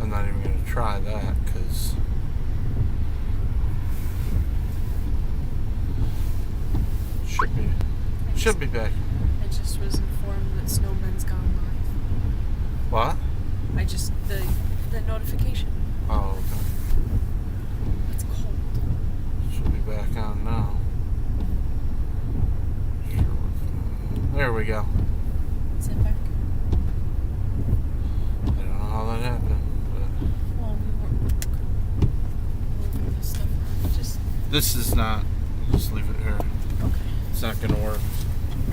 I'm not even going to try that because should be back. I just was informed that Snowman's gone live. What? The notification. Oh, okay. It's cold. Should be back on now. There we go. Is it back? I don't know how that happened, but Well, we were moving this stuff around. Just this is not. Just leave it here. okay. It's not going to work.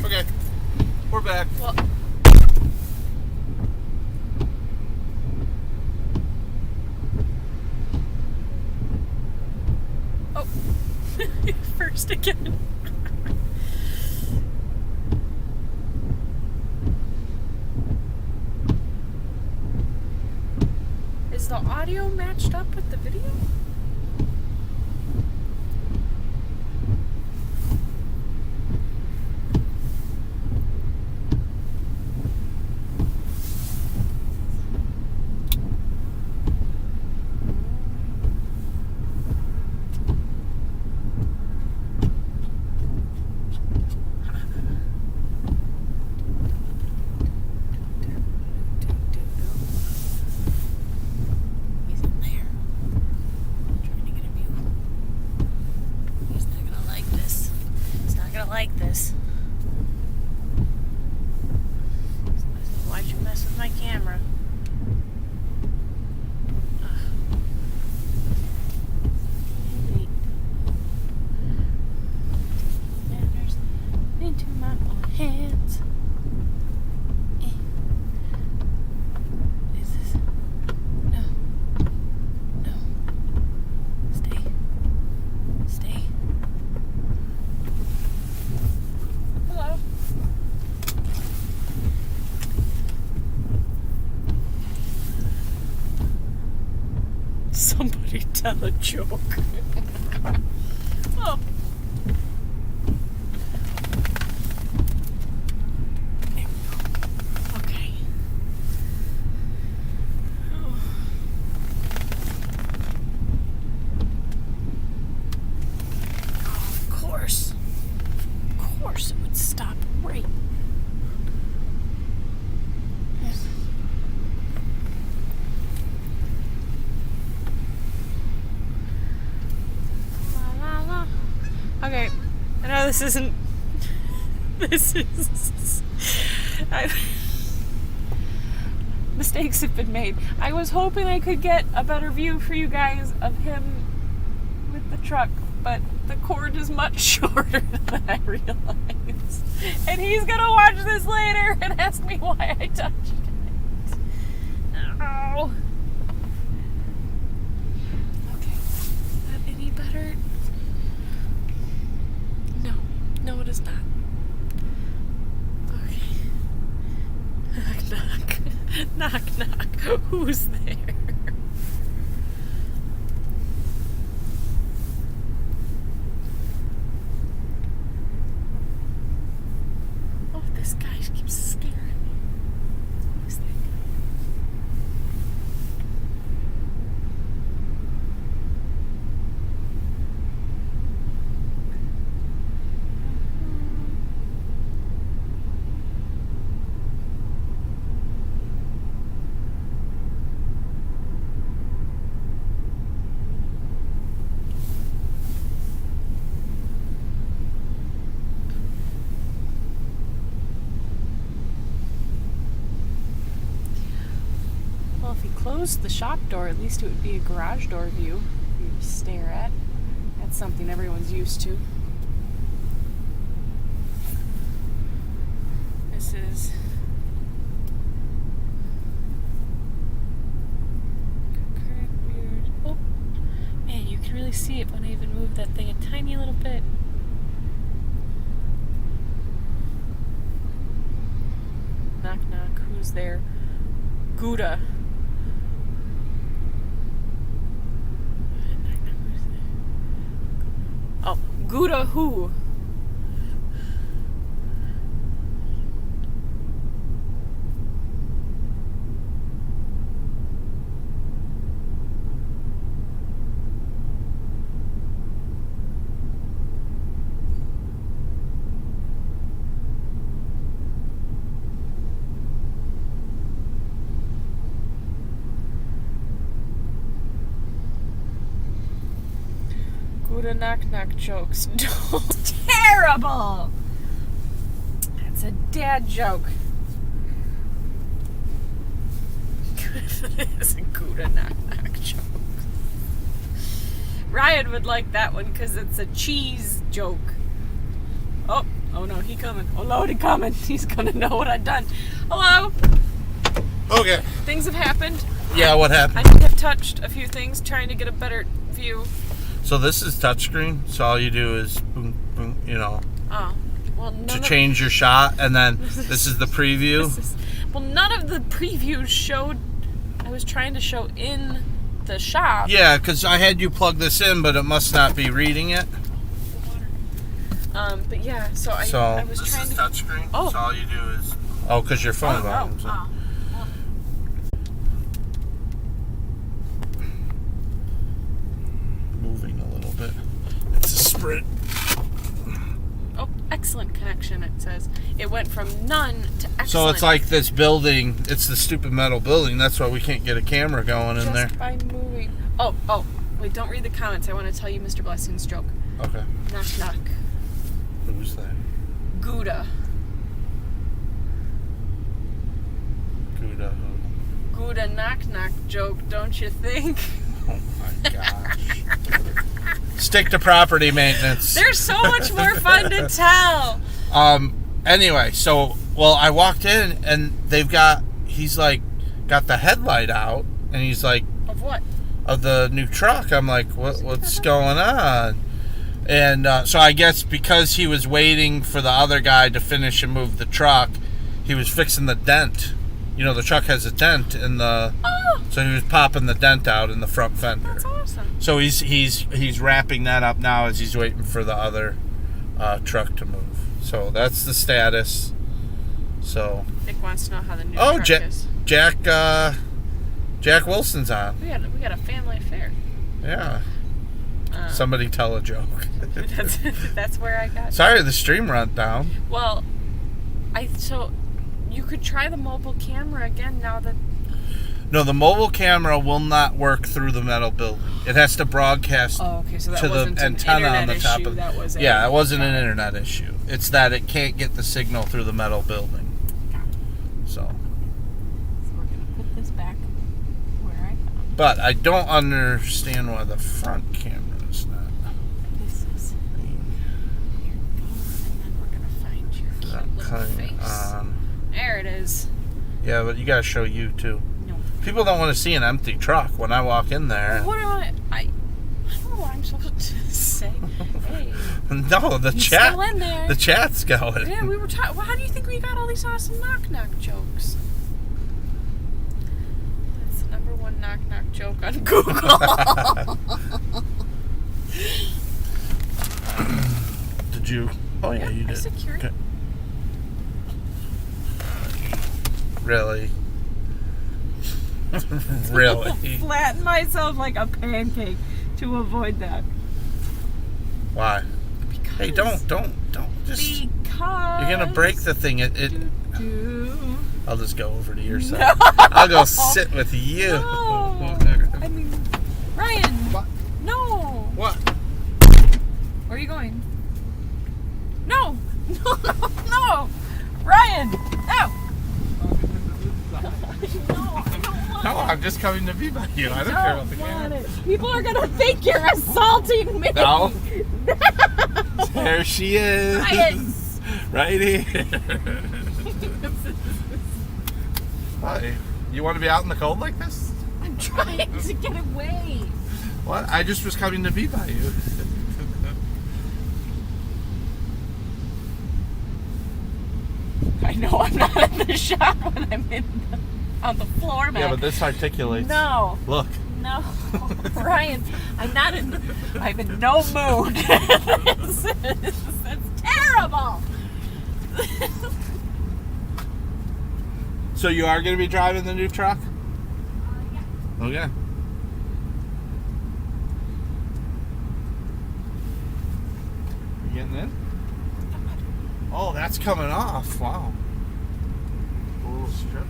Okay. We're back. Well. Oh. First again. Is the audio matched up with the video? Like this. Why'd you mess with my camera? Wait. Manners into my own hands. Is this? No. No. Stay. Stay. Hello. Somebody tell a joke. Oh. There we go. Okay. Oh. Of course. Of course it would stop right. Okay, I know this isn't. This is. Mistakes have been made. I was hoping I could get a better view for you guys of him with the truck, but the cord is much shorter than I realized. And he's gonna watch this later and ask me why I touched it. Oh. Okay, is that any better? No, it is not. Okay. Knock, knock. Knock, knock. Who's there? Oh, this guy keeps scaring me. Who's that guy? Well, if he closed the shop door, at least it would be a garage door view for you to stare at. That's something everyone's used to. This is current weird. Oh, man, you can really see it when I even move that thing a tiny little bit. Knock, knock. Who's there? Gouda. Oh, Gouda who? Gouda knock-knock jokes. Terrible! That's a dad joke. It's a Gouda knock-knock joke. Ryan would like that one because it's a cheese joke. Oh no, he coming. Oh Lord, he coming. He's gonna know what I've done. Hello. Okay. Things have happened. Yeah, what happened? I have touched a few things trying to get a better view. So this is touchscreen, so all you do is boom, boom, Oh, well, to change your shot, and then this is the preview. Well, none of the previews showed. I was trying to show in the shop. Yeah, because I had you plug this in, but it must not be reading it. But yeah, so I was trying to. Touchscreen. Oh. So all you do is. Oh, because your phone volume. So. Moving a little bit. It's a sprint. Oh, excellent connection, it says. It went from none to excellent. So it's like this building. It's the stupid metal building. That's why we can't get a camera going in there. Just by moving. Oh, wait, don't read the comments. I want to tell you Mr. Blessing's joke. Okay. Knock, knock. Who's that? Gouda. Gouda who? Gouda knock, knock joke, don't you think? Oh my gosh. Stick to property maintenance. There's so much more fun to tell. Anyway, I walked in and he's like, got the headlight out, and he's like, Of what? of the new truck. I'm like, what's going on? And so I guess because he was waiting for the other guy to finish and move the truck, he was fixing the dent. The truck has a dent in the... Oh! So he was popping the dent out in the front fender. That's awesome. So he's wrapping that up now as he's waiting for the other truck to move. So that's the status. So Nick wants to know how the new truck is. Jack Wilson's on. We got a family affair. Yeah. Somebody tell a joke. That's where I got. Sorry, the stream went down. Well, so you could try the mobile camera again now that. No, the mobile camera will not work through the metal building. It has to broadcast Oh, okay. So that to wasn't the an antenna internet on the top issue. of. That was Yeah, it wasn't an internet issue. It's that it can't get the signal through the metal building. So we're gonna put this back where I found. But I don't understand why the front camera is not. This is. Here it goes, and then we're gonna find your cute little face. There it is. Yeah, but you gotta show you too. No. People don't want to see an empty truck when I walk in there. What do I don't know what I'm supposed to say. Hey. No, the He's chat. still in there. The chat's going. Yeah, we were talking. Well, how do you think we got all these awesome knock-knock jokes? That's the number one knock-knock joke on Google. Did you? Oh yeah, you I did. secured it. Okay. Really? Really? Flatten myself like a pancake to avoid that. Why? Because. Hey, don't. Just. Because. You're gonna break the thing. Do. I'll just go over to your side. I'll go sit with you. No. I mean, Ryan. What? No. What? Where are you going? No. No. Ryan. No. No, I'm just coming to be by you. I don't care about the camera. People are gonna think you're assaulting me. No. There she is. Ryan. Right here. Hi. You want to be out in the cold like this? I'm trying to get away. What? I just was coming to be by you. I know I'm not in the shop when I'm on the floor, man. Yeah, but this articulates. No. Look. No. Ryan, I'm in no mood. It's terrible. So you are going to be driving the new truck? Yeah. Okay. You getting in? Oh, that's coming off. Wow. A little strip.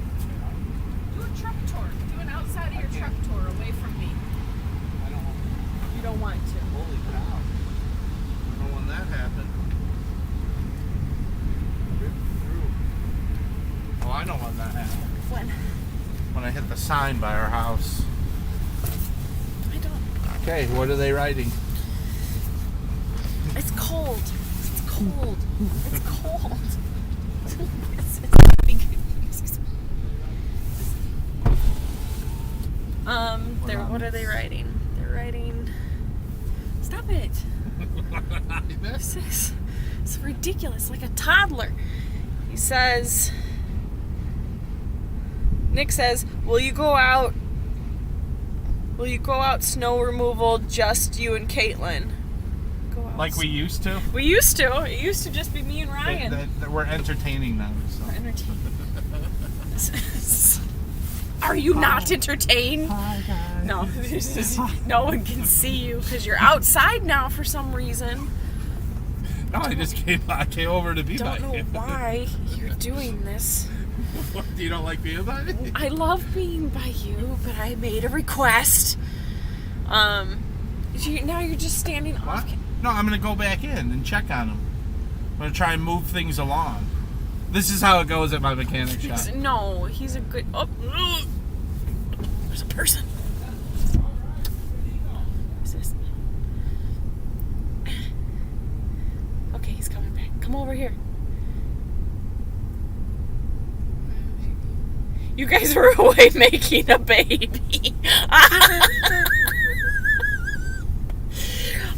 Do a truck tour. Do an outside of your truck tour away from me. I don't want You don't want to. Holy cow. a sign by our house. I don't. Okay, what are they writing? It's cold. It's cold. It's cold. What are they writing? They're writing. Stop it. This is it's ridiculous, like a toddler. He says. Nick says, "Will you go out? Will you go out snow removal? Just you and Caitlin." Go out. Like we used to? We used to. It used to just be me and Ryan. We're entertaining them. So. We're entertained. Are you not entertained? Hi, guys. No, no one can see you because you're outside now for some reason. No, I came over to be by Don't know you. why you're doing this. You don't like being by me? I love being by you, but I made a request. Now you're just standing What? off. No, I'm going to go back in and check on them. I'm going to try and move things along. This is how it goes at my mechanic shop. No, he's a good. Oh, there's a person. What's this? Okay, he's coming back. Come over here. You guys were away making a baby.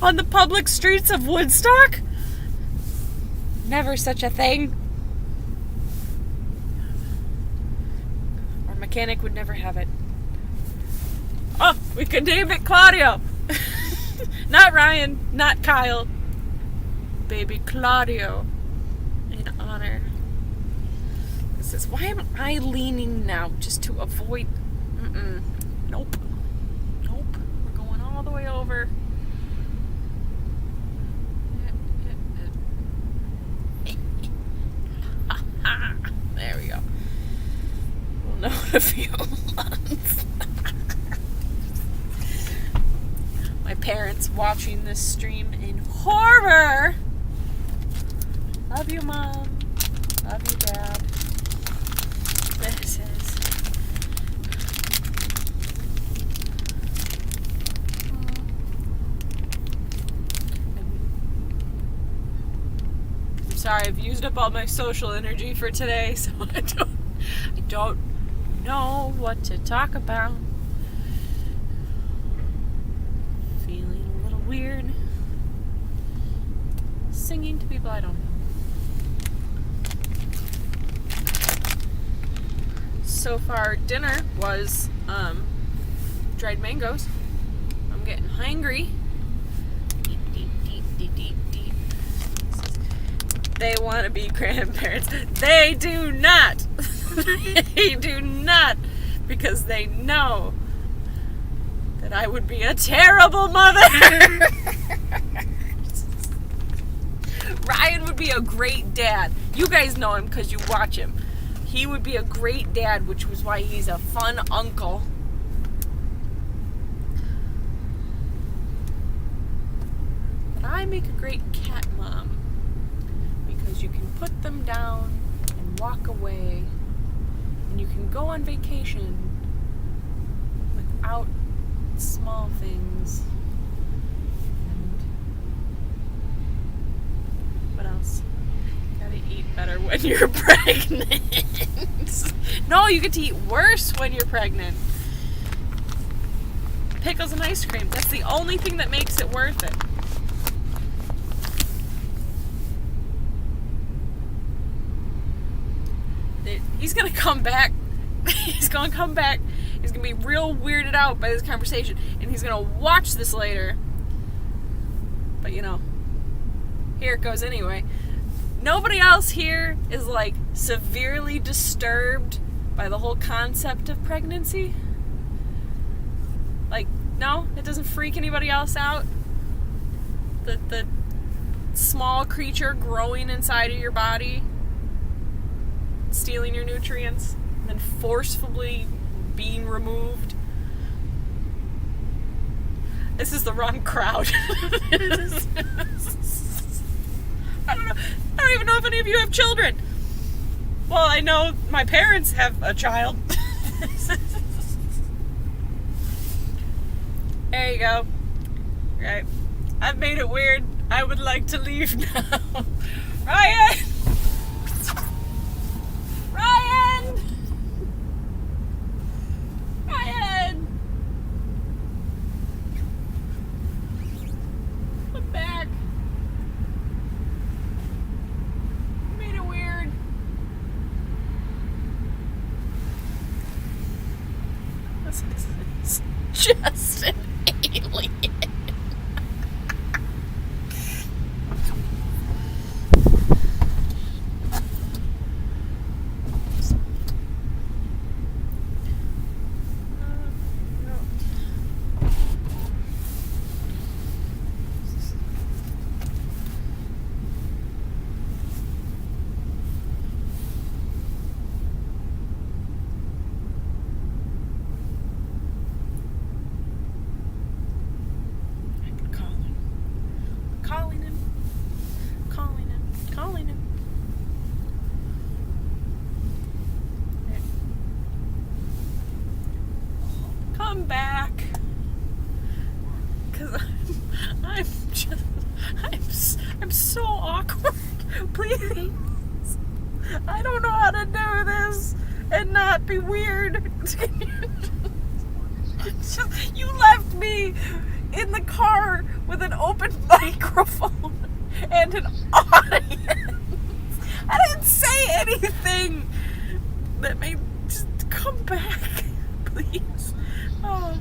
On the public streets of Woodstock? Never such a thing. Our mechanic would never have it. Oh, we could name it Claudio. Not Ryan, not Kyle. Baby Claudio. In honor. This is, why am I leaning now? Just to avoid... Nope. Nope. We're going all the way over. There we go. We'll know in a few months. My parents watching this stream in horror. Love you, Mom. Love you, Dad. This is... I'm sorry, I've used up all my social energy for today, so I don't know what to talk about. Feeling a little weird. Singing to people I don't know. So far, dinner was dried mangoes. I'm getting hungry. They want to be grandparents. They do not. They do not. Because they know that I would be a terrible mother. Ryan would be a great dad. You guys know him because you watch him. He would be a great dad, which was why he's a fun uncle. But I make a great cat mom. Because you can put them down and walk away. And you can go on vacation without small things. And what else? Gotta eat better when you're pregnant. No, you get to eat worse when you're pregnant. Pickles and ice cream. That's the only thing that makes it worth it. He's gonna come back. He's gonna come back. He's gonna be real weirded out by this conversation. And he's gonna watch this later. But you know, here it goes anyway. Nobody else here is like severely disturbed by the whole concept of pregnancy. Like, no, it doesn't freak anybody else out. The small creature growing inside of your body, stealing your nutrients, and then forcefully being removed. This is the wrong crowd. I don't even know if any of you have children. Well, I know my parents have a child. There you go. Right. I've made it weird. I would like to leave now. Ryan! Ryan! Ryan! I'm back. Made it weird. This is just an alien. Calling him. Come back. Cause I'm so awkward. Please. I don't know how to do this and not be weird. You left me in the car with an open microphone and an audience. I didn't say anything that made. Just come back, please. Oh.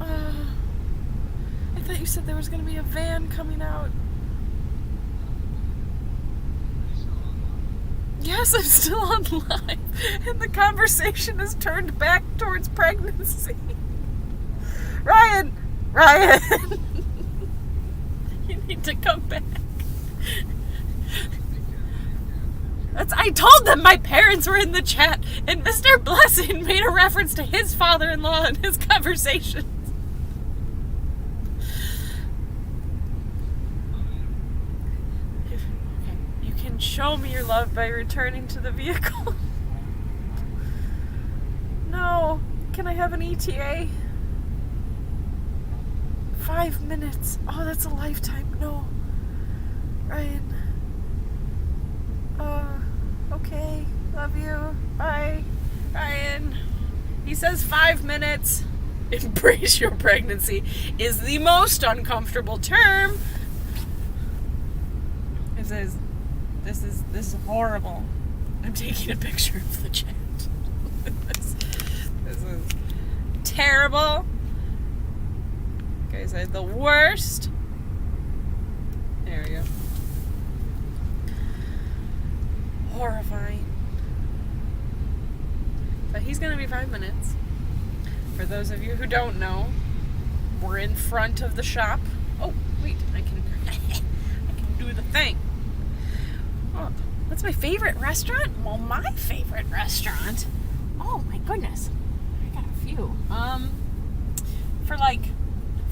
I thought you said there was going to be a van coming out. Yes, I'm still on live, and the conversation is turned back towards pregnancy. Ryan! You need to come back. I told them my parents were in the chat, and Mr. Blessing made a reference to his father-in-law in his conversations. You can show me your love by returning to the vehicle. No. Can I have an ETA? 5 minutes. Oh, that's a lifetime. No. Ryan. Okay. Love you. Bye. Ryan. He says 5 minutes. Embrace your pregnancy is the most uncomfortable term. It says, this is horrible. I'm taking a picture of the chat. This is terrible. Guys, I had the worst. There we go. Horrifying. But he's gonna be 5 minutes. For those of you who don't know, we're in front of the shop. Oh, wait, I can do the thing. Oh, what's my favorite restaurant? Well, my favorite restaurant. Oh my goodness, I got a few. For like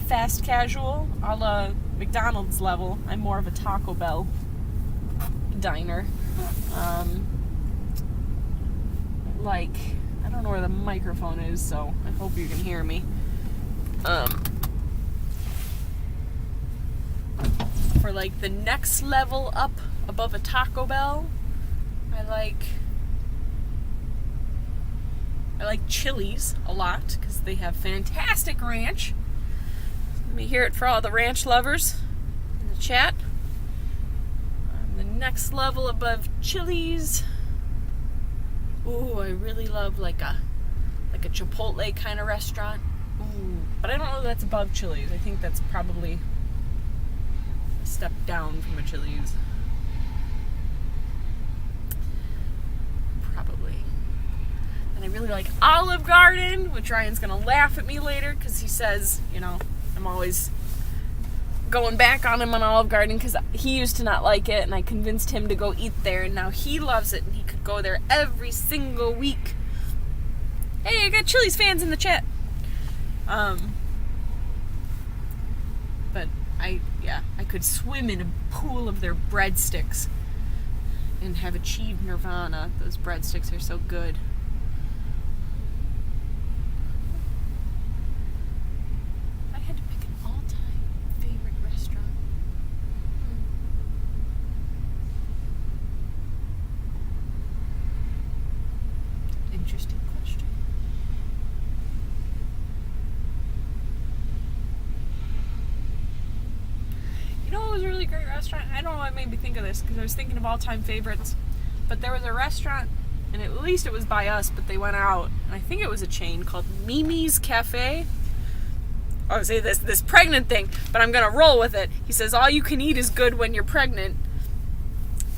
fast casual, a la McDonald's level, I'm more of a Taco Bell diner. Like, I don't know where the microphone is, so I hope you can hear me. For like the next level up above a Taco Bell, I like Chili's a lot because they have fantastic ranch. Let me hear it for all the ranch lovers in the chat. The next level above Chili's. Ooh, I really love like a Chipotle kind of restaurant. Ooh, but I don't know if that's above Chili's. I think that's probably a step down from a Chili's. Probably. And I really like Olive Garden, which Ryan's gonna laugh at me later because he says, you know, I'm always going back on him on Olive Garden because he used to not like it, and I convinced him to go eat there, and now he loves it, and he could go there every single week. Hey, I got Chili's fans in the chat. But I could swim in a pool of their breadsticks and have achieved nirvana. Those breadsticks are so good. 'Cause great restaurant. I don't know what made me think of this because I was thinking of all-time favorites. But there was a restaurant, and at least it was by us, but they went out, and I think it was a chain called Mimi's Cafe. I would say this pregnant thing, but I'm gonna roll with it. He says all you can eat is good when you're pregnant.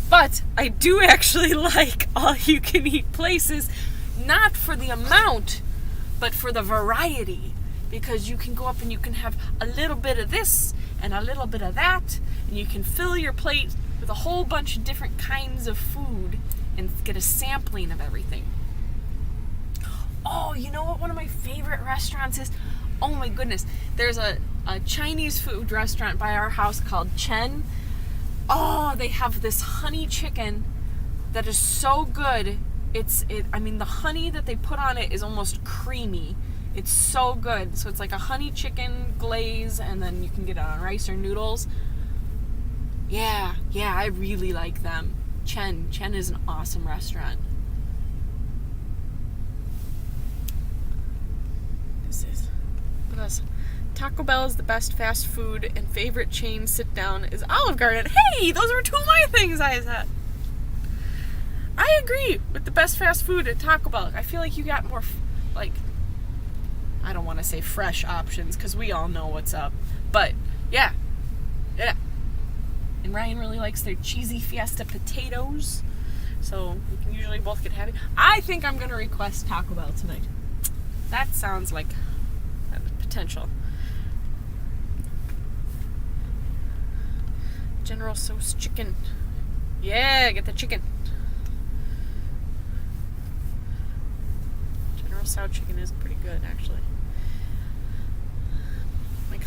But I do actually like all you can eat places, not for the amount, but for the variety. Because you can go up and you can have a little bit of this and a little bit of that, and you can fill your plate with a whole bunch of different kinds of food and get a sampling of everything. Oh, you know what one of my favorite restaurants is? Oh my goodness. There's a Chinese food restaurant by our house called Chen. Oh, they have this honey chicken that is so good. I mean, the honey that they put on it is almost creamy. It's so good. So it's like a honey chicken glaze, and then you can get it on rice or noodles. Yeah, I really like them. Chen is an awesome restaurant. Taco Bell is the best fast food, and favorite chain sit down is Olive Garden. Hey, those were two of my things I said. I agree with the best fast food at Taco Bell. I feel like you got more, I don't want to say fresh options because we all know what's up. But yeah. And Ryan really likes their cheesy Fiesta potatoes, so we can usually both get happy. I think I'm going to request Taco Bell tonight. That sounds like potential. General Tso's chicken. Yeah, get the chicken. General Tso chicken is pretty good, actually. In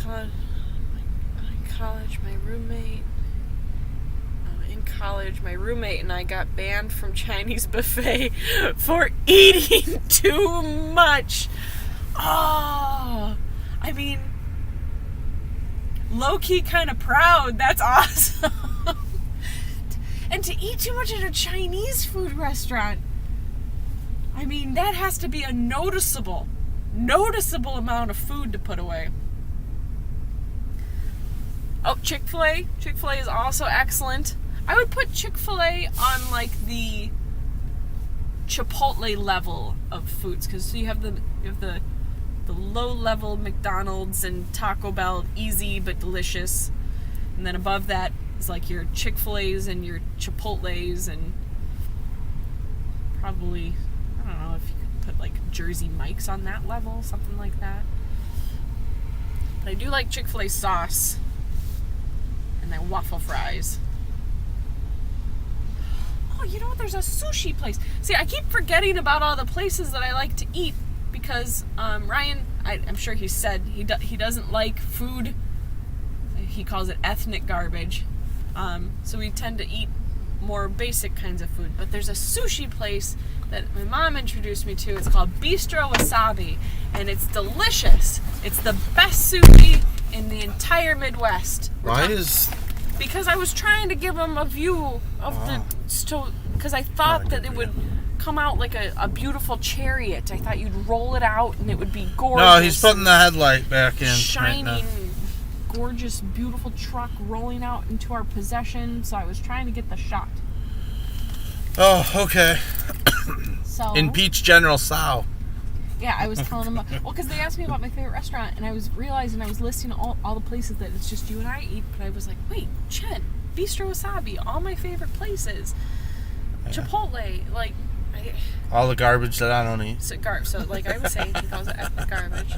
college, my roommate and I got banned from Chinese buffet for eating too much. Oh, I mean, low-key kind of proud. That's awesome. And to eat too much at a Chinese food restaurant, I mean, that has to be a noticeable amount of food to put away. Oh, Chick-fil-A. Chick-fil-A is also excellent. I would put Chick-fil-A on like the Chipotle level of foods, because you have the low-level McDonald's and Taco Bell, easy but delicious. And then above that is like your Chick-fil-A's and your Chipotle's, and probably, I don't know if you could put like Jersey Mike's on that level, something like that. But I do like Chick-fil-A sauce and their waffle fries. Oh, you know what? There's a sushi place. See, I keep forgetting about all the places that I like to eat because Ryan, I'm sure he said he doesn't like food. He calls it ethnic garbage. So we tend to eat more basic kinds of food. But there's a sushi place that my mom introduced me to. It's called Bistro Wasabi, and it's delicious. It's the best sushi in the entire Midwest. Because I was trying to give him a view of because I thought that it would come out like a beautiful chariot. I thought you'd roll it out and it would be gorgeous. No, he's putting the headlight back in. Shining, right now. gorgeous, beautiful truck rolling out into our possession. So I was trying to get the shot. Oh, okay. So Impeach General Tso. Yeah, I was telling them, because they asked me about my favorite restaurant, and I was realizing I was listing all the places that it's just you and I eat, but I was like, wait, Chen, Bistro Wasabi, all my favorite places, Chipotle, all the garbage that I don't eat. So like I was saying, he calls it ethnic garbage.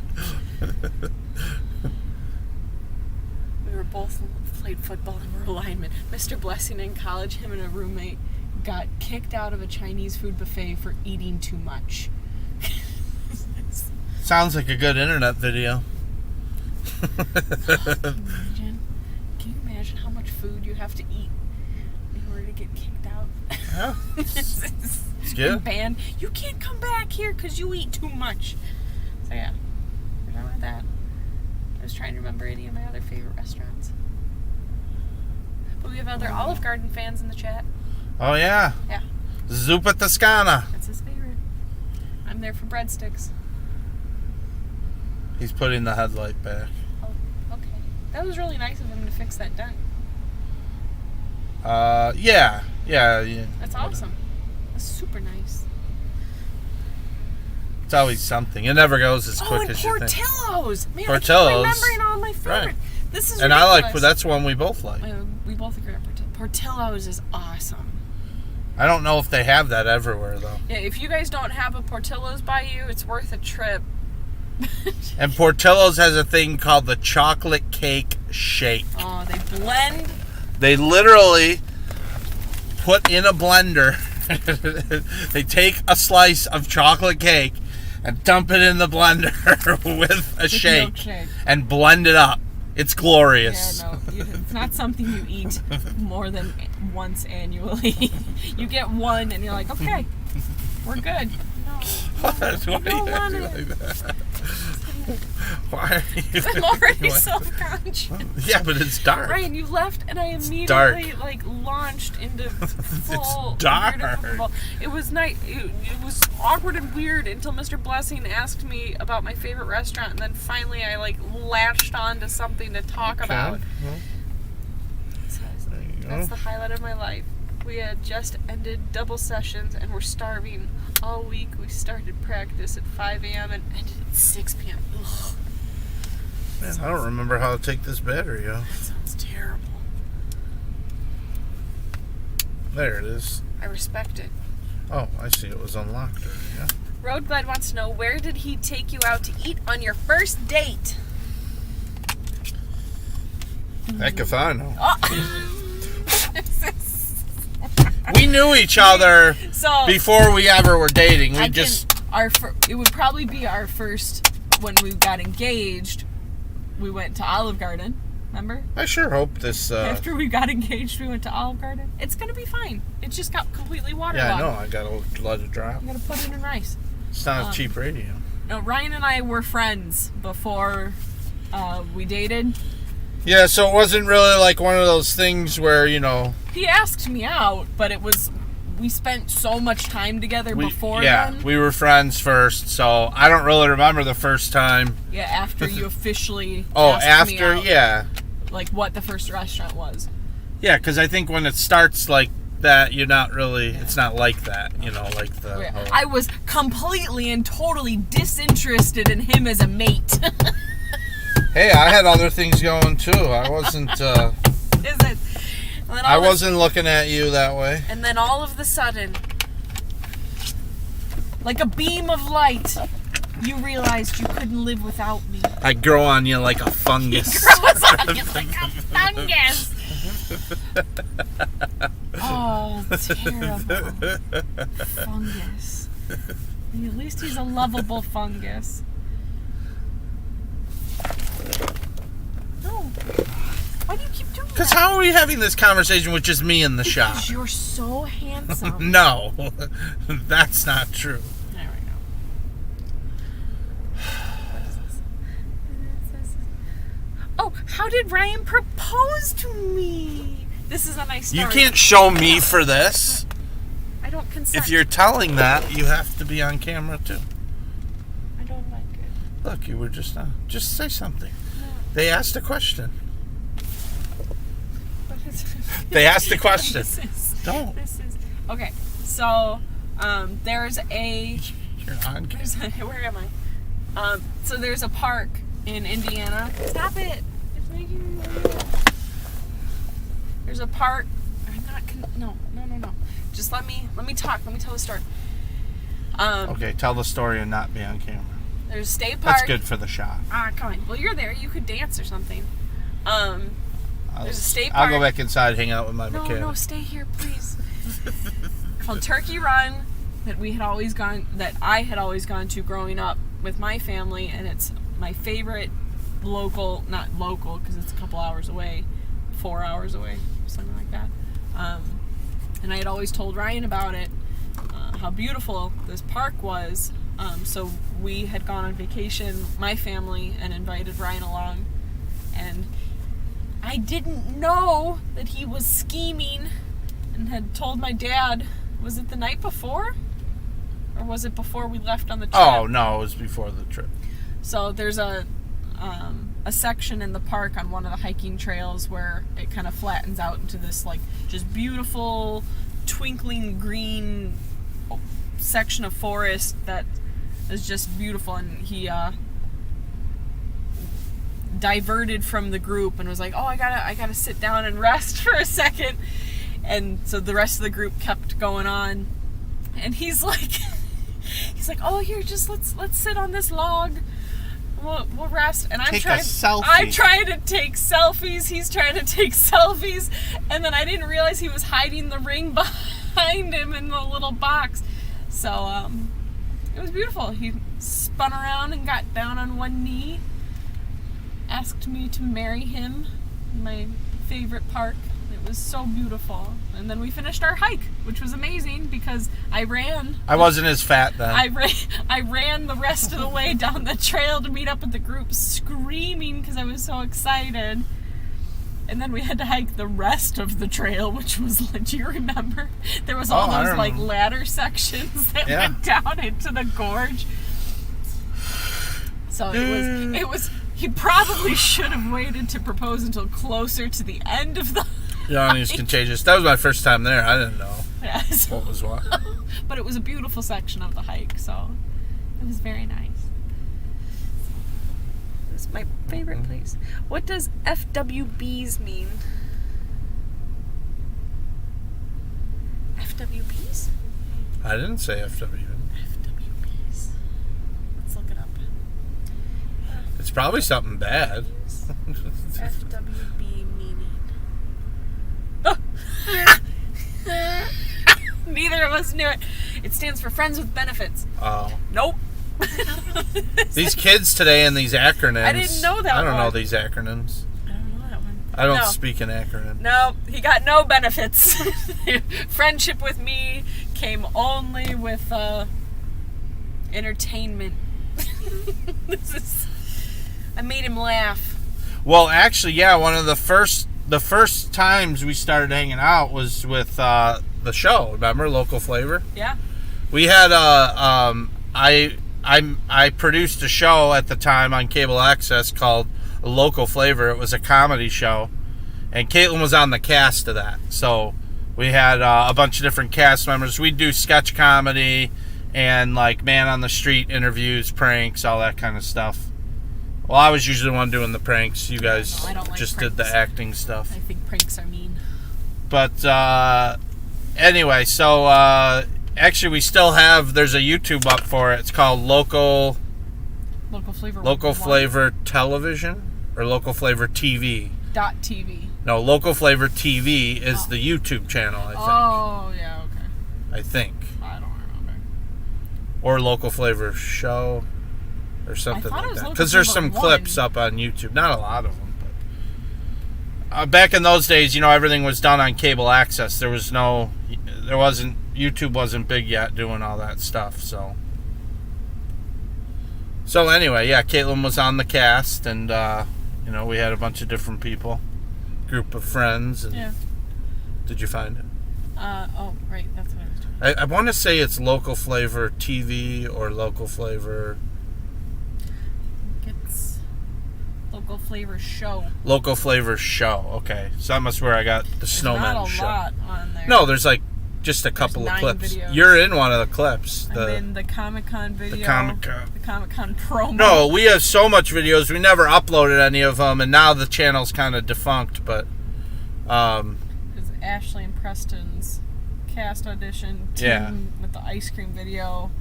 We were both played football and were linemen. Mr. Blessing in college, him and a roommate got kicked out of a Chinese food buffet for eating too much. Sounds like a good internet video. Can you imagine how much food you have to eat in order to get kicked out? Yeah. It's good. Banned. You can't come back here because you eat too much. So yeah, we're done with that. I was trying to remember any of my other favorite restaurants. But we have other Olive Garden fans in the chat. Oh yeah. Yeah. Zuppa Toscana. That's his favorite. I'm there for breadsticks. He's putting the headlight back. Oh, okay. That was really nice of him to fix that dent. Yeah. That's awesome. That's super nice. It's always something. It never goes as quick and as you think. Portillo's. Man, Portillo's. I keep remembering all my favorite. Right. This is And ridiculous. that's one we both like. We both agree on Portillo's is awesome. I don't know if they have that everywhere, though. Yeah, if you guys don't have a Portillo's by you, it's worth a trip. And Portillo's has a thing called the chocolate cake shake. Oh, they blend. They literally put in a blender. They take a slice of chocolate cake and dump it in the blender with a shake Milkshake. and blend it up. It's glorious. Yeah, no, it's not something you eat more than once annually. You get one and you're like, okay, we're good. No, Why I are don't you want acting it. like that? Why are you? I'm already Like- self-conscious. Yeah, but it's dark. Right, and you left, and I dark. immediately launched into full dark. weird football. It was nice. It was awkward and weird until Mr. Blessing asked me about my favorite restaurant, and then finally I latched on to something to talk about. Well, So there you go. that's the highlight of my life. We had just ended double sessions, and we're starving all week. We started practice at 5 a.m. and ended at 6 p.m. Ugh, Man, I don't remember how to take this battery out. that sounds terrible. There it is. I respect it. Oh, I see. It was unlocked already. Yeah. Road Glide wants to know, where did he take you out to eat on your first date? Heck if I know. Oh. We knew each other So before we ever were dating. We I just it would probably be our first when we got engaged. We went to Olive Garden. Remember? I sure hope this. After we got engaged, we went to Olive Garden. It's gonna be fine. It just got completely waterlogged. Yeah, I know. I gotta let it drop. I'm gonna put it in rice. It's not a cheap radio. No, Ryan and I were friends before we dated. Yeah, so it wasn't really like one of those things where He asked me out, but we spent so much time together before then. we were friends first, so I don't really remember the first time. Yeah, after you officially Oh, asked me after, out, yeah. like what the first restaurant was. Yeah, because I think when it starts like that, you're not really, it's not like that, like the Yeah. whole... I was completely and totally disinterested in him as a mate. Hey, I had other things going too. I wasn't, Is it? And then I all of- wasn't looking at you that way. And then all of a sudden, like a beam of light, you realized you couldn't live without me. I grow on you like a fungus. Grows on you like a fungus. Oh, terrible. Fungus. At least he's a lovable fungus. No. Why do you keep doing Because that? how are we having this conversation with just me in the shop? Because you're so handsome. No, that's not true. There we go. What is this? Oh, how did Ryan propose to me? This is a nice story. You can't show me for this. I don't consent. If you're telling that, you have to be on camera too. I don't like it. Look, you were just say something. No. They asked a question. What is it? They asked a question. Don't. This is okay. So, there's a. You're on camera. Where am I? So there's a park in Indiana. Stop it! It's making me weird. There's a park. I'm not. No. Just let me talk. Let me tell the story. Okay, tell the story and not be on camera. There's a state park. That's good for the shot. Ah, come on. Well, you're there. You could dance or something. There's a state I'll park. go back inside, hang out with my No, mechanic. stay here, please. Called Turkey Run that I had always gone to growing up with my family, and it's my favorite not local because it's a couple hours away, 4 hours away, something like that. And I had always told Ryan about it, how beautiful this park was. So we had gone on vacation, my family, and invited Ryan along, and I didn't know that he was scheming and had told my dad. Was it the night before? Or was it before we left on the trip? Oh, no, it was before the trip. So there's a a section in the park on one of the hiking trails where it kind of flattens out into this like just beautiful twinkling green section of forest that is just beautiful, and he diverted from the group and was like, oh, I gotta sit down and rest for a second, and so the rest of the group kept going on, and he's like oh, here, just let's sit on this log, we'll rest, and I'm Take trying a selfie. I'm trying to take selfies, he's trying to take selfies, and then I didn't realize he was hiding the ring behind him in the little box. So it was beautiful. He spun around and got down on one knee, asked me to marry him in my favorite park. It was so beautiful. And then we finished our hike, which was amazing because I ran. I wasn't as fat then. I ran the rest of the way down the trail to meet up with the group, screaming because I was so excited. And then we had to hike the rest of the trail, which was, do you remember? There was all those like ladder sections that went down into the gorge. So it was. He probably should have waited to propose until closer to the end of the. Yanni's contagious. That was my first time there. I didn't know what was what. But it was a beautiful section of the hike, so it was very nice. It's my favorite place. What does FWBs mean? FWBs? I didn't say FW. FWBs. Let's look it up. It's probably something bad. FWB meaning. Neither of us knew it. It stands for Friends with Benefits. Oh. Nope. These kids today and these acronyms. I didn't know that I don't know one. these acronyms. I don't know that one. I don't speak an acronym. No, he got no benefits. Friendship with me came only with entertainment. I made him laugh. Well, actually, yeah, one of the first times we started hanging out was with the show. Remember Local Flavor? Yeah. We had I produced a show at the time on cable access called Local Flavor. It was a comedy show, and Caitlin was on the cast of that. So we had a bunch of different cast members. We'd do sketch comedy and like man on the street interviews, pranks, all that kind of stuff. Well, I was usually the one doing the pranks. You guys I don't like just pranks. did the acting stuff. I think pranks are mean. But anyway, so actually we still have, there's a YouTube up for it. It's called Local Flavor Television or Local Flavor TV. .tv. No, Local Flavor TV is the YouTube channel, I think. Oh, yeah, okay. I think. I don't remember. Or Local Flavor Show or something I thought it like was that. Local Because there's Flavor some 1. clips up on YouTube. Not a lot of them, but back in those days, everything was done on cable access. YouTube wasn't big yet doing all that stuff, so anyway, yeah, Caitlin was on the cast, and we had a bunch of different people, group of friends, and Yeah. Did you find it? Oh, right, that's what I was doing. I want to say it's Local Flavor TV or Local Flavor. It's Local Flavor Show. Local Flavor Show. Okay, so that must be where I got the There's Snowman not a show. lot on there. No, there's like just a couple of 9 clips. videos. You're in one of the clips. I'm in the Comic-Con video. The Comic-Con. The Comic-Con promo. No, we have so much videos. We never uploaded any of them, and now the channel's kind of defunct. But It's Ashley and Preston's cast audition. Tim Yeah. with the ice cream video.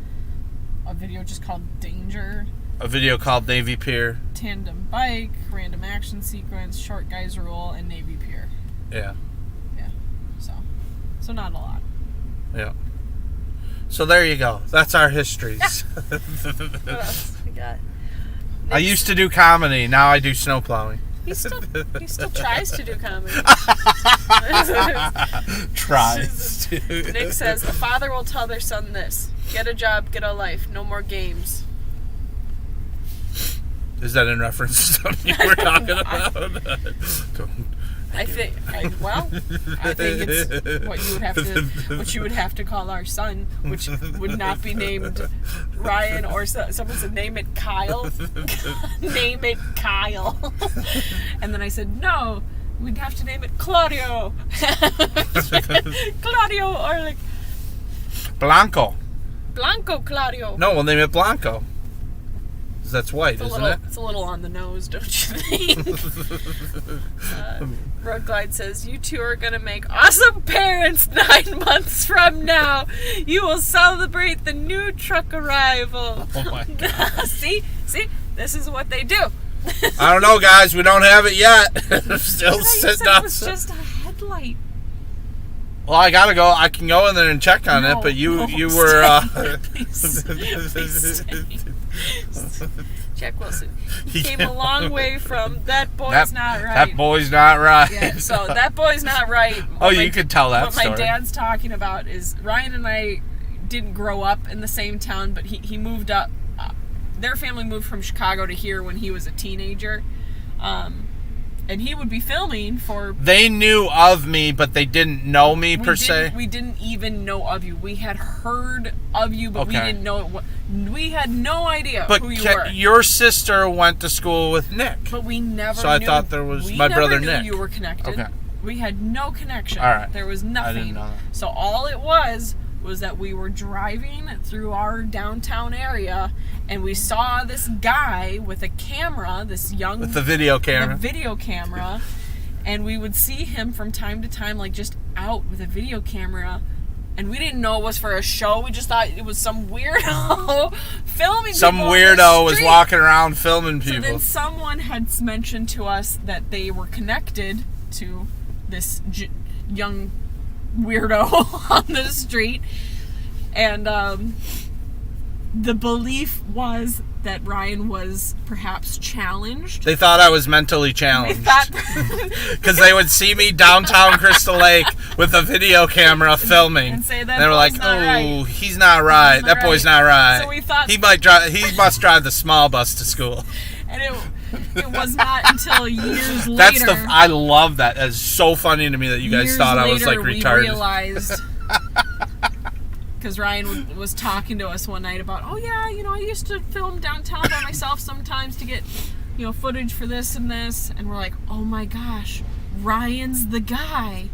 A video just called Danger. a video called Navy Pier. Tandem bike. Random action sequence. Short guys rule. And Navy Pier. Yeah, Yeah. So not a lot. yeah. So there you go. That's our histories. What else we got? I used to do comedy. Now I do snow plowing. He still tries to do comedy. Tries to. Nick says, a father will tell their son this: get a job, get a life, no more games. Is that in reference to something you were talking about? I think it's what you would have to call our son, which would not be named Ryan, or someone said name it Kyle. Name it Kyle. And then I said no, we'd have to name it Claudio. Claudio, or like Blanco Claudio. No, we'll name it Blanco. 'Cause that's white, isn't it? It's a little on the nose, don't you think? Road Glide says, you two are going to make awesome parents 9 months from now. You will celebrate the new truck arrival. Oh my God. See? This is what they do. I don't know, guys. We don't have it yet. Still You sitting said it was outside. just a headlight. Well, I gotta go. I can go in there and check on it, but you were. Please stay. Jack Wilson. He came a long way from that boy's not right. That boy's not right. Yeah, so that boy's not right. Oh, you could tell that what story. What my dad's talking about is Ryan and I didn't grow up in the same town, but he moved up. Their family moved from Chicago to here when he was a teenager. And he would be filming for... They knew of me, but they didn't know me, per se? We didn't even know of you. We had heard of you, but we didn't know... We had no idea who you were. Your sister went to school with Nick. But we never knew... So I thought there was my brother Nick. We never knew you were connected. Okay. We had no connection. All right. There was nothing. I didn't know that. So all it was that we were driving through our downtown area, and we saw this guy with a camera, this young... With the video camera. The video camera. And we would see him from time to time, like, just out with a video camera. And we didn't know it was for a show. We just thought it was some weirdo filming Some people weirdo was walking around filming people. So then someone had mentioned to us that they were connected to this young weirdo on the street. And the belief was that Ryan was perhaps challenged. They thought I was mentally challenged. Because they would see me downtown Crystal Lake with a video camera filming. And say that they were like, right. He's not right. That boy's not right. So we thought... He must drive the small bus to school. And it was not until years later... I love that. That's so funny to me that you guys thought I was like retarded. We realized... Because Ryan was talking to us one night about, oh yeah, I used to film downtown by myself sometimes to get, footage for this and this. And we're like, oh my gosh, Ryan's the guy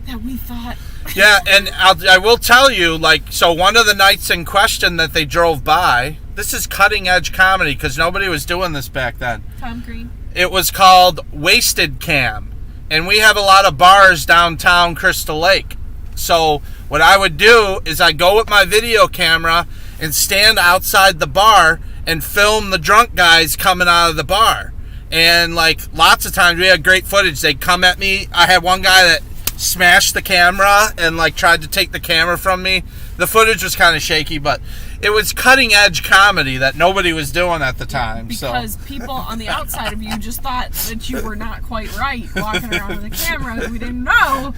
that we thought. Yeah, and I will tell you, so one of the nights in question that they drove by, this is cutting edge comedy because nobody was doing this back then. Tom Green. It was called Wasted Cam. And we have a lot of bars downtown Crystal Lake. So what I would do is I go with my video camera and stand outside the bar and film the drunk guys coming out of the bar. And lots of times we had great footage. They'd come at me. I had one guy that smashed the camera and tried to take the camera from me. The footage was kind of shaky, but it was cutting edge comedy that nobody was doing at the time. Because people on the outside of you just thought that you were not quite right walking around with a camera. We didn't know.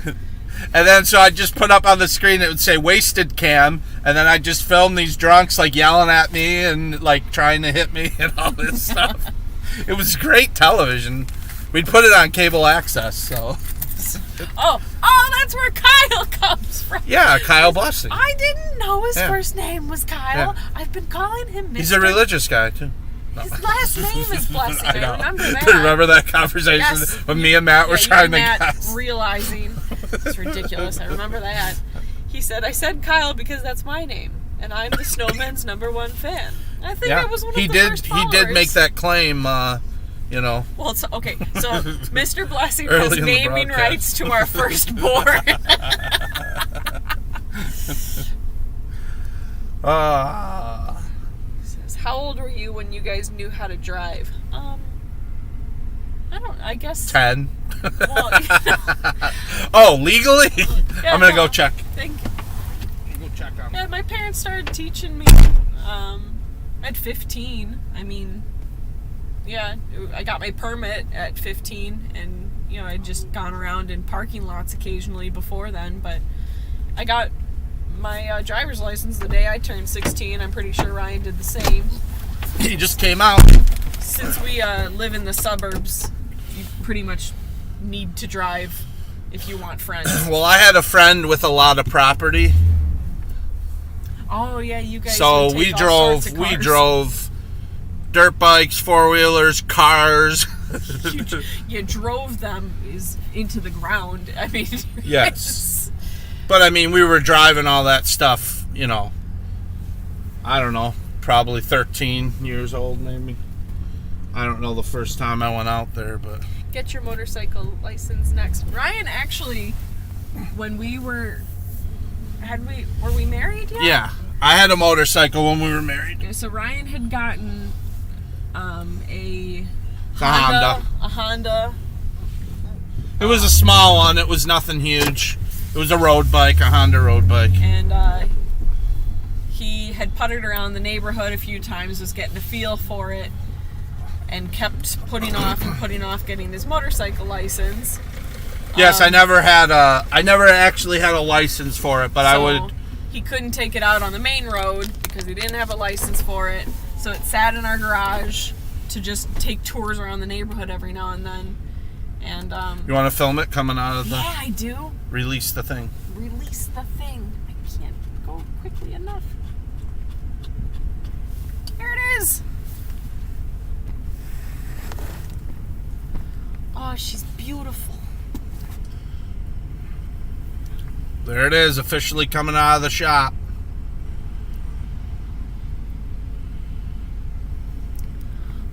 And then so I just put up on the screen, it would say Wasted Cam, and then I just film these drunks yelling at me and trying to hit me and all this stuff. It was great television. We'd put it on cable access, so. Oh, that's where Kyle comes from. Yeah, Kyle Blessing. I didn't know his first name was Kyle. Yeah. I've been calling him Mr. He's a religious guy, too. His last name is Blessing. I remember that. Remember that conversation when me and Matt were trying to guess? Realizing it's ridiculous. I remember that. He said, I said Kyle because that's my name, and I'm the Snowman's #1 fan. I think that was one of the first followers. He did make that claim, Well, it's okay. So Mr. Blessing has naming rights to our firstborn. How old were you when you guys knew how to drive? I guess 10. Well, Oh, legally? Yeah, I'm gonna go check. Go check on. Yeah, my parents started teaching me at 15. I mean, yeah, I got my permit at 15, and I'd just gone around in parking lots occasionally before then. But I got my driver's license the day I turned 16. I'm pretty sure Ryan did the same. He just came out. Since we live in the suburbs, you pretty much need to drive if you want friends. Well, I had a friend with a lot of property. Oh yeah, you guys. So would take we all sorts of cars. drove dirt bikes, 4-wheelers, cars. You drove them into the ground. I mean, Yes. But I mean, we were driving all that stuff, you know, I don't know, probably 13 years old maybe. I don't know the first time I went out there, but Get your motorcycle license next. Ryan actually, when we were we married yet? yeah, I had a motorcycle when we were married. So Ryan had gotten a Honda. A Honda. It was a small one. It was nothing huge. It was a road bike, a Honda road bike. And he had puttered around the neighborhood a few times, was getting a feel for it, and kept putting off getting his motorcycle license. Yes, I never actually had a license for it, but I would. He couldn't take it out on the main road because he didn't have a license for it. So it sat in our garage to just take tours around the neighborhood every now and then. And You want to film it coming out of the? yeah, I do. Release the thing. Release the thing. I can't go quickly enough. Here it is. Oh, she's beautiful. There it is, officially coming out of the shop.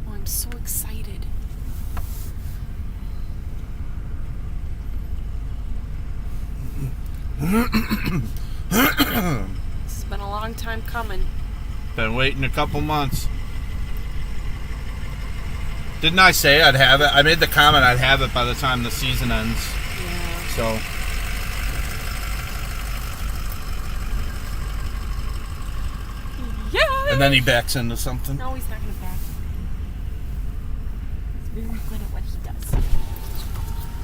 Oh, I'm so excited. This has been a long time coming. Been waiting a couple months. Didn't I say I'd have it? I made the comment I'd have it by the time the season ends. Yeah. So. Yeah. And then he backs into something. No, he's not going to back. He's very good at what he does.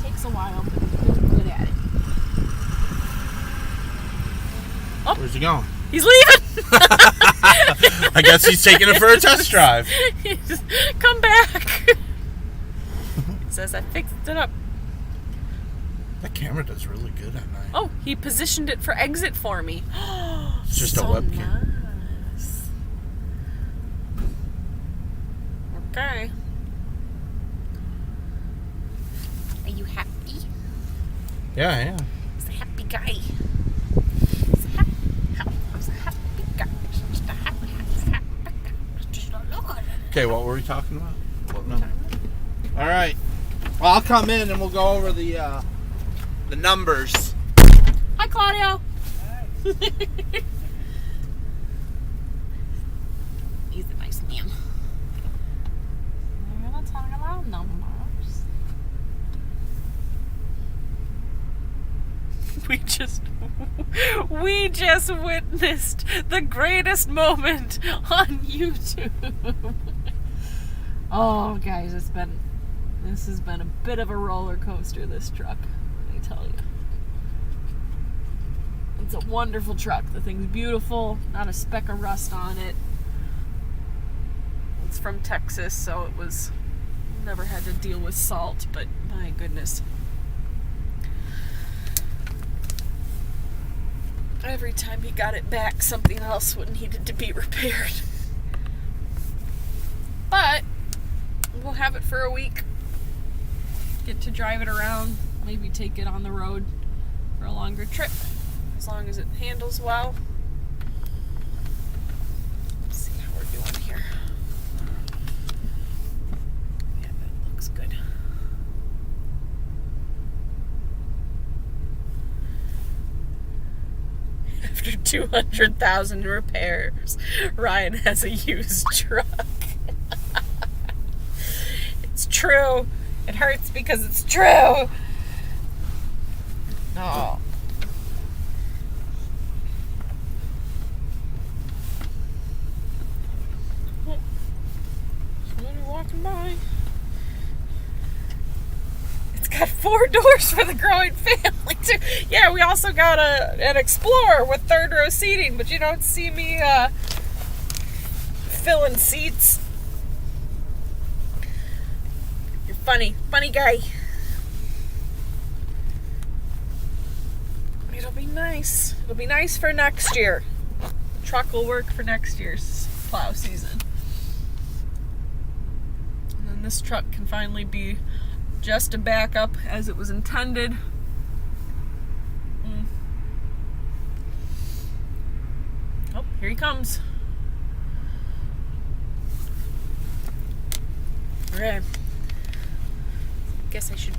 Takes a while, but he's really good at it. Where's he going? He's leaving! I guess he's taking it for a test drive. He's, come back! He says, I fixed it up. That camera does really good at night. Oh, he positioned it for exit for me. It's just so a webcam. Nice. Okay. Are you happy? Yeah, yeah. He's a happy guy. He's a happy guy. Just a happy guy. Just a look at it. Okay, what were we talking about? What number? All right. Well, I'll come in and we'll go over the numbers. Hi, Claudio. He's a nice man. We're gonna talk about numbers. We just witnessed the greatest moment on YouTube. Oh, guys, this has been a bit of a roller coaster, this truck, let me tell you. It's a wonderful truck. The thing's beautiful, not a speck of rust on it. It's from Texas, so it was never had to deal with salt, but my goodness. Every time he got it back, something else needed to be repaired. But we'll have it for a week. Get to drive it around, maybe take it on the road for a longer trip, as long as it handles well. Let's see how we're doing here. Yeah, that looks good. After 200,000 repairs, Ryan has a used truck. It's true. It hurts because it's true. No. Somebody walking by. It's got 4 doors for the growing family too. Yeah, we also got an Explorer with 3rd row seating, but you don't see me filling seats. You're funny guy. be nice. It'll be nice for next year. The truck will work for next year's plow season. And then this truck can finally be just a backup as it was intended. Oh, here he comes. Okay. Guess I should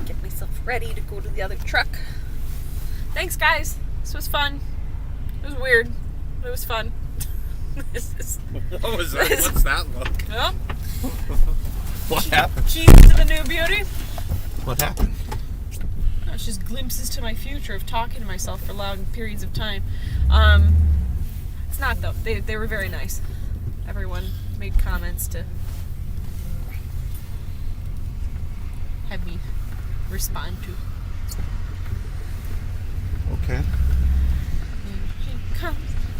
get myself ready to go to the other truck. Thanks, guys. This was fun. It was weird, but it was fun. What was that? What's that look? Well, What happened? keys to the new beauty. What happened? It's just glimpses to my future of talking to myself for long periods of time. It's not though. They were very nice. Everyone made comments to have me respond to. Okay.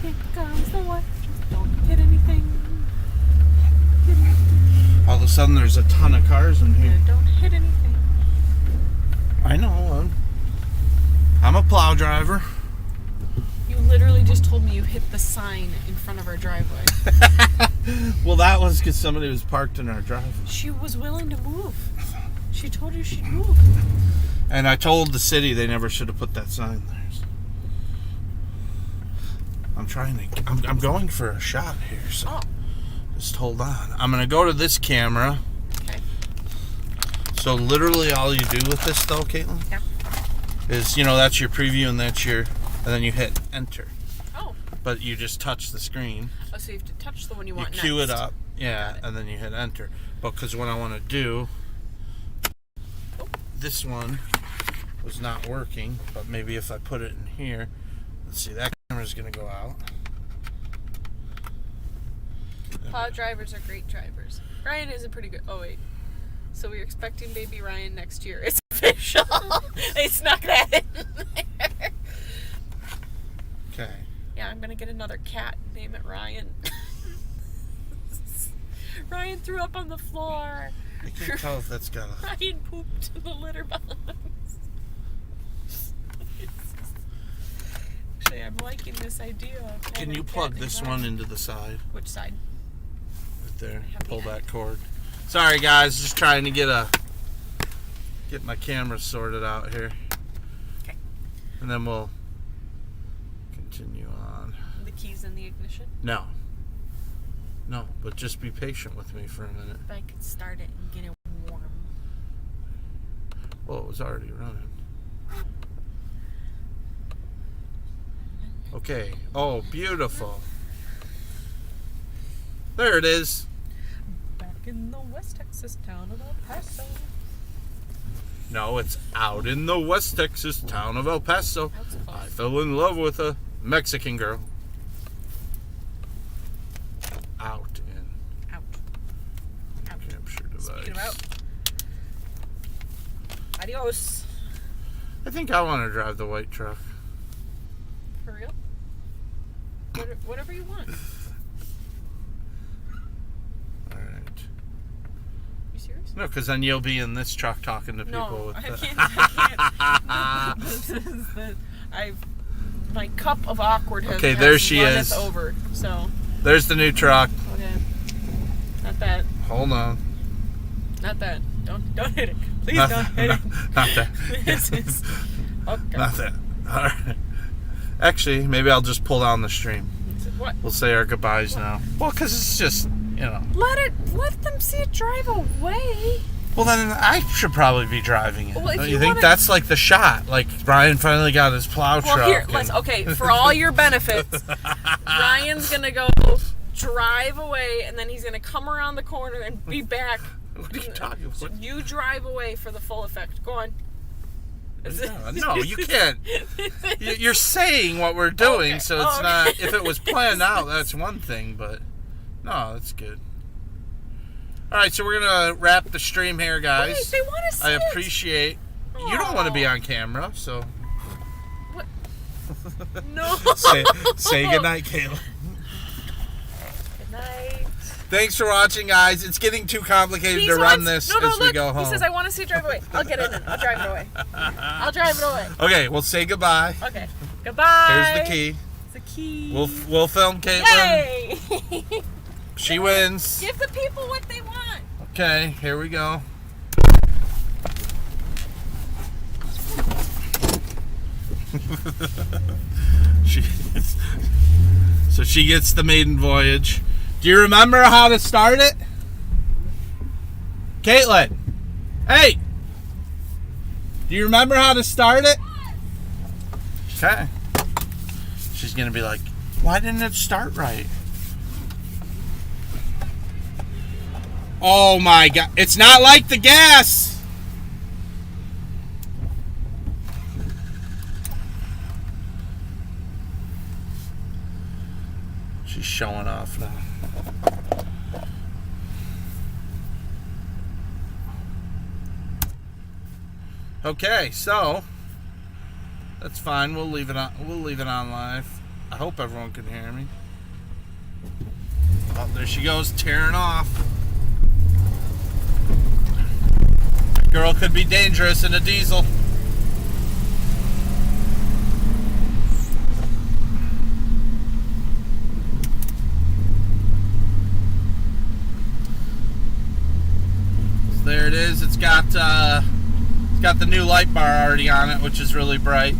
Here comes the watch. Don't hit anything. All of a sudden, there's a ton of cars in here. Don't hit anything. I know. I'm a plow driver. You literally just told me you hit the sign in front of our driveway. Well, that was because somebody was parked in our driveway. She was willing to move. She told you she'd move. And I told the city they never should have put that sign there. I'm going for a shot here, so just hold on. I'm going to go to this camera. Okay. So literally all you do with this though, Caitlin, Yeah. is, that's your preview and and then you hit enter. Oh. But you just touch the screen. Oh, so you have to touch the one you want next. You cue it up, yeah, and then you hit enter. But because what I want to do, this one was not working, but maybe if I put it in here, let's see, that camera's going to go out. Plow drivers are great drivers. Ryan is a pretty good. Oh wait, so we're expecting baby Ryan next year. It's official. They snuck that in there. Okay. Yeah, I'm gonna get another cat. Name it Ryan. Ryan threw up on the floor. I can't tell if that's got a... Ryan pooped in the litter box. Actually, I'm liking this idea. Of Can having you a cat plug named this Ryan. one into the side? Which side? Right there. Have Pull the that cord. Sorry guys, just trying to get my camera sorted out here. Okay. And then we'll continue on. The keys in the ignition. No, but just be patient with me for a minute. If I could start it and get it warm. Well, it was already running. Okay. Oh, beautiful. There it is. Back in the West Texas town of El Paso. No, it's out in the West Texas town of El Paso. That's close. I fell in love with a Mexican girl. Out in Out. Out. capture device. Speaking of out. Adios. I think I want to drive the white truck. For real? Whatever you want. All right. You serious? No, because then you'll be in this truck talking to people. No, with I the... can't. This is my cup of awkward has Okay, there she runneth is. over. So There's the new truck. okay, not that, Hold on. not that. Don't hit it. Please Not don't that. hit it. Not that. This is okay. Not that. All right. Actually, maybe I'll just pull down the stream. What? We'll say our goodbyes now. Well, because it's just, Let them see it drive away. Well, then I should probably be driving it. Well, if Don't you you think wanna- that's like the shot? Like Brian finally got his plow Well, truck. here, and- okay, for all your benefits, Ryan's gonna go drive away, and then he's gonna come around the corner and be back. What are you talking about? You drive away for the full effect. Go on. No, you can't. You're saying what we're doing, Okay, so it's okay. not. If it was planned out, that's one thing, but no, that's good. All right, so we're gonna wrap the stream here, guys. Wait, they want to see I it. appreciate. You don't want to be on camera, so What? No. say goodnight, Kayla. Good night. Thanks for watching, guys. It's getting too complicated to run this No, as we look. go home. He says, I want to see it drive away. I'll get in it. I'll drive it away. I'll drive it away. Okay, well, say goodbye. Okay. Goodbye. Here's the key. It's the key. We'll film Caitlin. Yay! She wins. Give the people what they want. Okay, here we go. So she gets the maiden voyage. Do you remember how to start it? Caitlin! Hey! Do you remember how to start it? Okay. She's gonna be like, why didn't it start right? Oh my god. It's not like the gas! She's showing off now. Okay, so that's fine. We'll leave it on. We'll leave it on live. I hope everyone can hear me. Oh, there she goes, tearing off. That girl could be dangerous in a diesel. So there it is. It's got the new light bar already on it, which is really bright.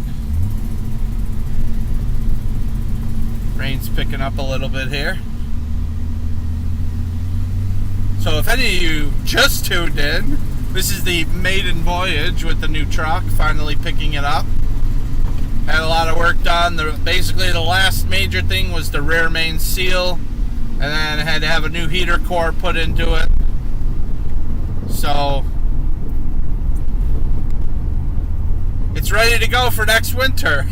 Rain's picking up a little bit here. So if any of you just tuned in, this is the maiden voyage with the new truck, finally picking it up. Had a lot of work done. Basically the last major thing was the rear main seal, and then I had to have a new heater core put into it. So it's ready to go for next winter.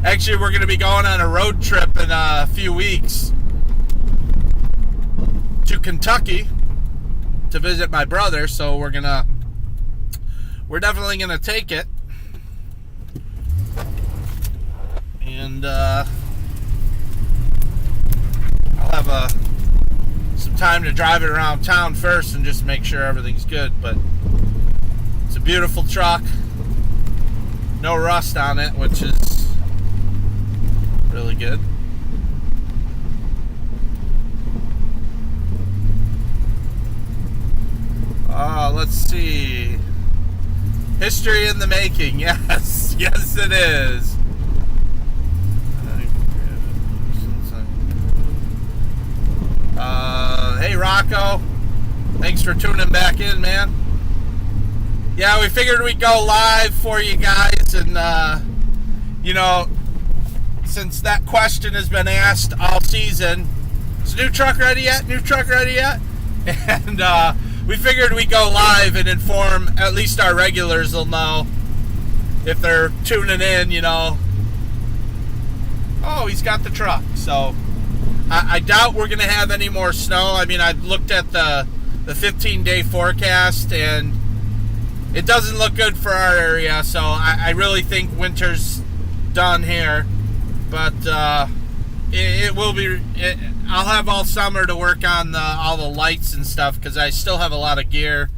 Actually, we're going to be going on a road trip in a few weeks to Kentucky to visit my brother, so we're definitely going to take it. And I'll have some time to drive it around town first and just make sure everything's good, but it's a beautiful truck. No rust on it, which is really good. Let's see. History in the making. Yes. Yes, it is. Hey, Rocco. Thanks for tuning back in, man. Yeah, we figured we'd go live for you guys, and since that question has been asked all season, is the new truck ready yet? New truck ready yet? And we figured we'd go live and inform, at least our regulars will know if they're tuning in, oh, he's got the truck. So I doubt we're going to have any more snow. I mean, I looked at the 15-day forecast, and it doesn't look good for our area, so I really think winter's done here. But it will be. I'll have all summer to work on all the lights and stuff, because I still have a lot of gear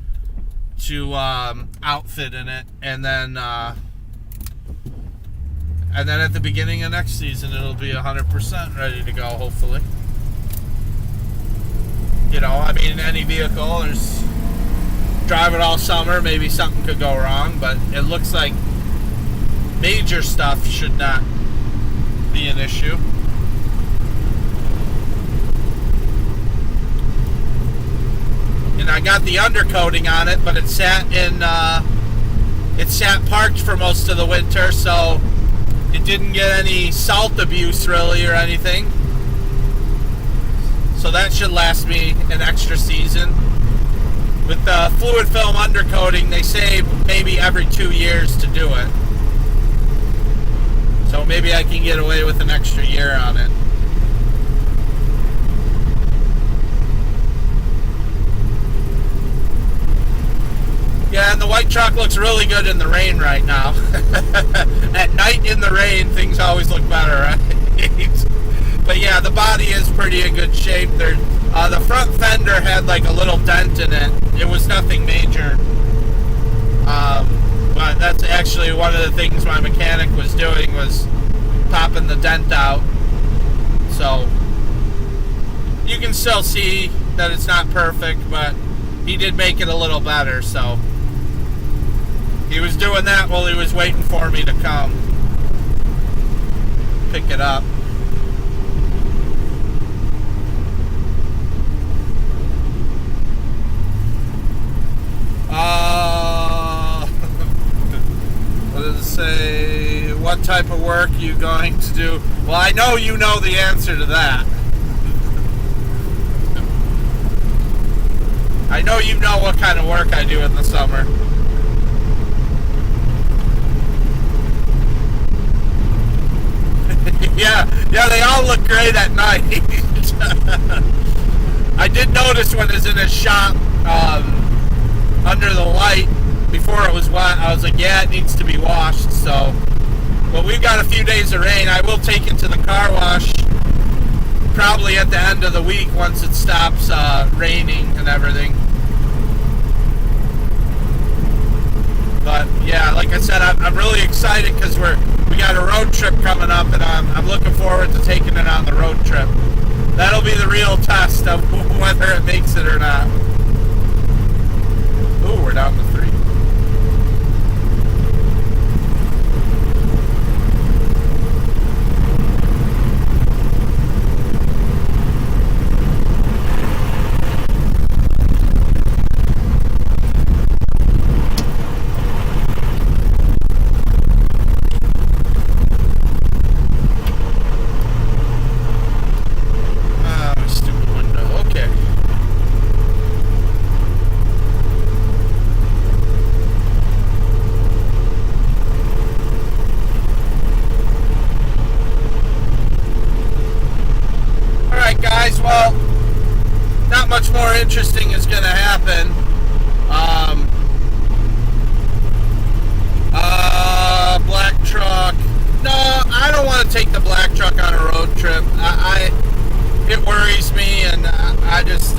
to outfit in it, and then at the beginning of next season it'll be 100% ready to go, hopefully. I mean, any vehicle, there's drive it all summer, maybe something could go wrong, but it looks like major stuff should not be an issue. And I got the undercoating on it, but it sat parked for most of the winter, so it didn't get any salt abuse really or anything. So that should last me an extra season. With the fluid film undercoating, they say maybe every 2 years to do it. So maybe I can get away with an extra year on it. Yeah, and the white truck looks really good in the rain right now. At night in the rain, things always look better, right? But yeah, the body is pretty in good shape. The front fender had like a little dent in it. It was nothing major. But that's actually one of the things my mechanic was doing, was popping the dent out. So you can still see that it's not perfect, but he did make it a little better. So he was doing that while he was waiting for me to come pick it up. What does it say? What type of work are you going to do? Well, I know you know the answer to that. I know you know what kind of work I do in the summer. yeah, they all look great at night. I did notice when it was in his shop, under the light, before it was wet, I was like, yeah, it needs to be washed. So, well, we've got a few days of rain. I will take it to the car wash probably at the end of the week once it stops raining and everything. But yeah, like I said, I'm really excited because we got a road trip coming up, and I'm looking forward to taking it on the road trip. That'll be the real test of whether it makes it or not. Ooh, we're down to 3. Well, not much more interesting is going to happen. Black truck. No, I don't want to take the black truck on a road trip. It worries me, and I just,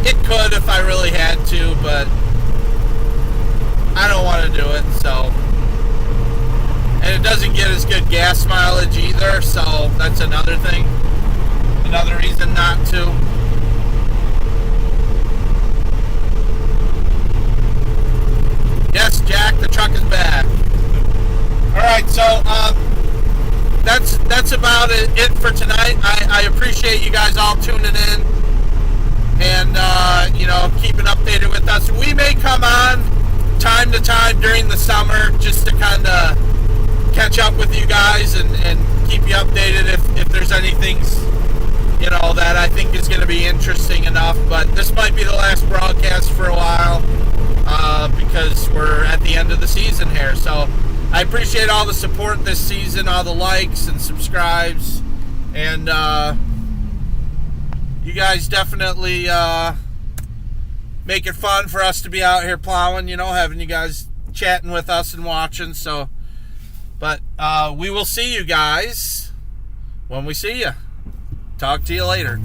it could if I really had to, but I don't want to do it, so. And it doesn't get as good gas mileage either, so that's another thing. Another reason not to. Yes, Jack, the truck is back. Alright, so that's about it for tonight. I appreciate you guys all tuning in and keeping updated with us. We may come on time to time during the summer just to kind of catch up with you guys and keep you updated if there's anything that I think is going to be interesting enough. But this might be the last broadcast for a while because we're at the end of the season here. So I appreciate all the support this season, all the likes and subscribes, and you guys definitely make it fun for us to be out here plowing, having you guys chatting with us and watching. So, but we will see you guys when we see you. Talk to you later.